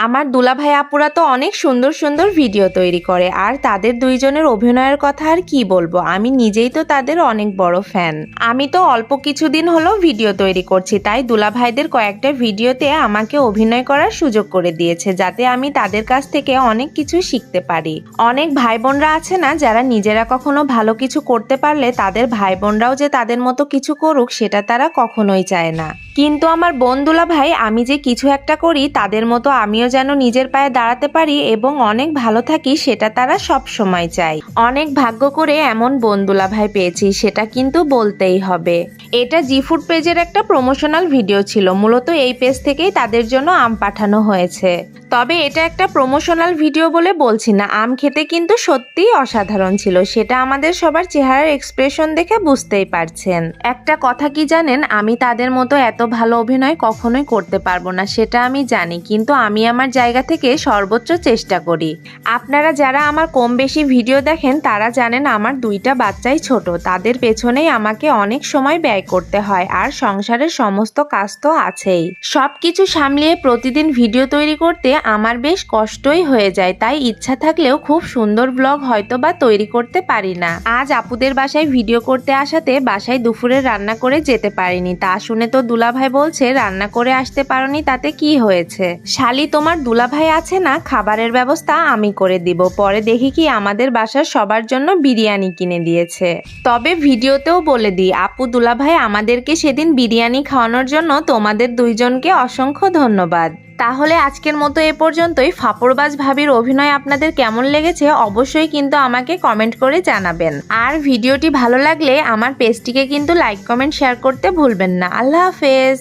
আমার দুলাভাই আপুরা তো অনেক সুন্দর সুন্দর ভিডিও তৈরি করে, আর তাদের দুইজনের অভিনয়ের কথা আর কি বলবো, আমি নিজেই তো তাদের অনেক বড় ফ্যান। আমি তো অল্প কিছুদিন হলো ভিডিও তৈরি করছি, তাই দুলাভাইদের কয়েকটা ভিডিওতে আমাকে অভিনয় করার সুযোগ করে দিয়েছে, যাতে আমি তাদের কাছ থেকে অনেক কিছু শিখতে পারি। অনেক ভাই বোনরা আছে না, যারা নিজেরা কখনো ভালো কিছু করতে পারলে তাদের ভাই বোনরাও যে তাদের মতো কিছু করুক সেটা তারা কখনোই চায় না। কিন্তু আমার বোন দুলাভাই আমি যে কিছু একটা করি তাদের মতো আমিও যেন নিজের পায়ে দাঁড়াতে পারি এবং অনেক ভালো থাকি, সেটা তারা সব সময় চায়। অনেক ভাগ্য করে এমন বোন দুলাভাই পেয়েছি, সেটা কিন্তু বলতেই হবে। এটা জিফুড পেজের একটা প্রমোশনাল ভিডিও ছিল, মূলত এই পেজ থেকেই তাদের জন্য আম পাঠানো হয়েছে। তবে এটা একটা প্রমোশনাল ভিডিও বলে বলছি না, আম খেতে কিন্তু সত্যিই অসাধারণ ছিল, সেটা আমাদের সবার চেহারার এক্সপ্রেশন দেখে বুঝতেই পারছেন। একটা কথা কি জানেন, আমি তাদের মতো এত ভালো অভিনয় কখনোই করতে পারবো না, সেটা আমি জানি, কিন্তু আমি আমার জায়গা থেকে সর্বোচ্চ চেষ্টা করি। আপনারা যারা আমার কম বেশি ভিডিও দেখেন তারা জানেন আমার দুইটা বাচ্চাই ছোট, তাদের পেছনেই আমাকে অনেক সময় ব্যয় করতে হয়, আর সংসারের সমস্ত কাজ তো আছেই। সবকিছু সামলিয়ে প্রতিদিন ভিডিও তৈরি করতে আমার বেশ কষ্টই হয়ে যায়, তাই ইচ্ছা থাকলেও খুব সুন্দর ব্লগ হয়তো বা তৈরি করতে পারি না। আজ আপুদের বাসায় ভিডিও করতে আসাতে বাসায় দুপুরে রান্না করে যেতে পারিনি, তা শুনে তো দুলাভাই বলছে রান্না করে আসতে পারোনি তাতে কি হয়েছে, শালি তোমার দুলাভাই আছে না, খাবারের ব্যবস্থা আমি করে দিব। পরে দেখি কি আমাদের বাসার সবার জন্য বিরিয়ানি কিনে দিয়েছে। তবে ভিডিওতেও বলে দিই, আপু দুলাভাই আমাদেরকে সেদিন বিরিয়ানি খাওয়ানোর জন্য তোমাদের দুইজনকে অসংখ্য ধন্যবাদ। তাহলে আজকের মতো এ পর্যন্তই। ফাপড়বাজ ভাবির অভিনয় আপনাদের কেমন লেগেছে অবশ্যই কিন্তু আমাকে কমেন্ট করে জানাবেন, আর ভিডিওটি ভালো লাগলে আমার পেজটিকে কিন্তু লাইক কমেন্ট শেয়ার করতে ভুলবেন না। আল্লাহ হাফেজ।